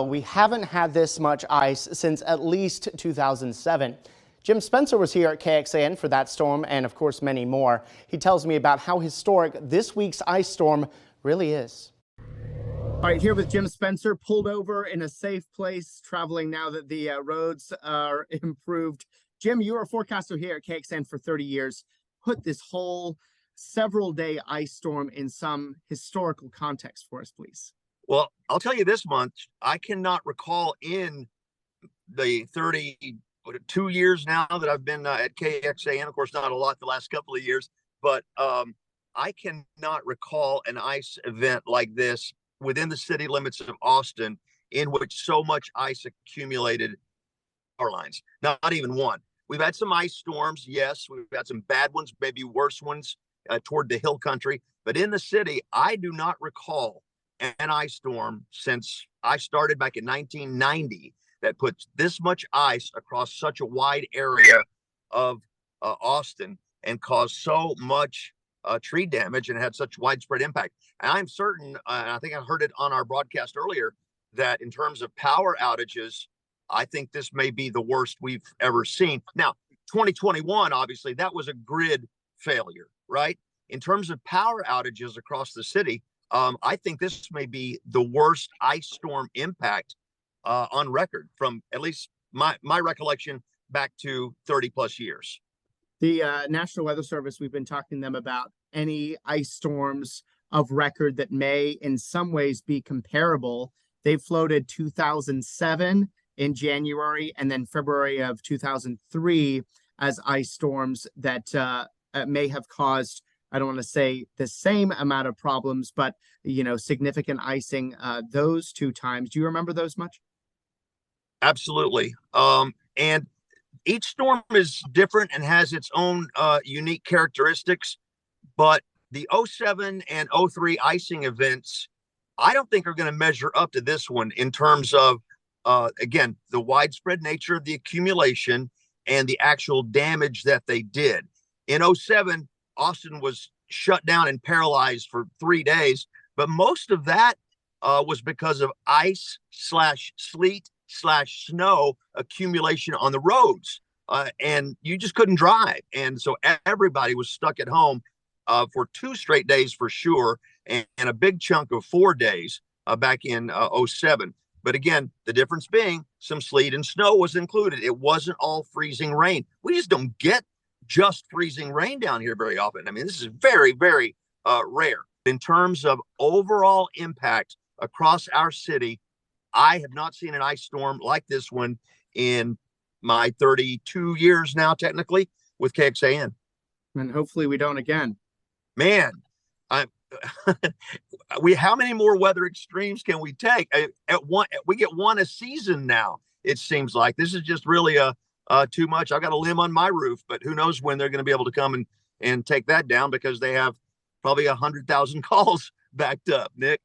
We haven't had this much ice since at least 2007. Jim Spencer was here at KXAN for that storm and, of course, many more. He tells me about how historic this week's ice storm really is. All right, here with Jim Spencer, pulled over in a safe place, traveling now that the roads are improved. Jim, you were a forecaster here at KXAN for 30 years. Put this whole several-day ice storm in some historical context for us, please. Well, I'll tell you this month, I cannot recall in the 32 years now that I've been at KXAN, of course, not a lot the last couple of years, but I cannot recall an ice event like this within the city limits of Austin in which so much ice accumulated power lines. Not even one. We've had some ice storms. Yes, we've had some bad ones, maybe worse ones toward the hill country. But in the city, I do not recall an ice storm since I started back in 1990 that puts this much ice across such a wide area of Austin and caused so much tree damage and had such widespread impact. And I'm certain, and I think I heard it on our broadcast earlier, that in terms of power outages, I think this may be the worst we've ever seen. Now, 2021, obviously, that was a grid failure, right? In terms of power outages across the city, I think this may be the worst ice storm impact on record from at least my recollection back to 30 plus years. The National Weather Service, we've been talking to them about any ice storms of record that may in some ways be comparable. They floated 2007 in January and then February of 2003 as ice storms that may have caused, I don't want to say the same amount of problems, but, you know, significant icing those two times. Do you remember those much? Absolutely. And each storm is different and has its own unique characteristics, but the 07 and 03 icing events, I don't think are going to measure up to this one in terms of, again, the widespread nature of the accumulation and the actual damage that they did. In 07, Austin was shut down and paralyzed for 3 days, but most of that was because of ice / sleet / snow accumulation on the roads, and you just couldn't drive. And so everybody was stuck at home for 2 straight days for sure, and a big chunk of 4 days back in 07. But again, the difference being some sleet and snow was included. It wasn't all freezing rain. We just don't get just freezing rain down here very often. I mean, this is very, very rare. In terms of overall impact across our city, I have not seen an ice storm like this one in my 32 years now, technically, with KXAN. And hopefully we don't again. Man, how many more weather extremes can we take? We get one a season now. It seems like this is just really too much. I've got a limb on my roof, but who knows when they're going to be able to come and take that down because they have probably 100,000 calls backed up, Nick.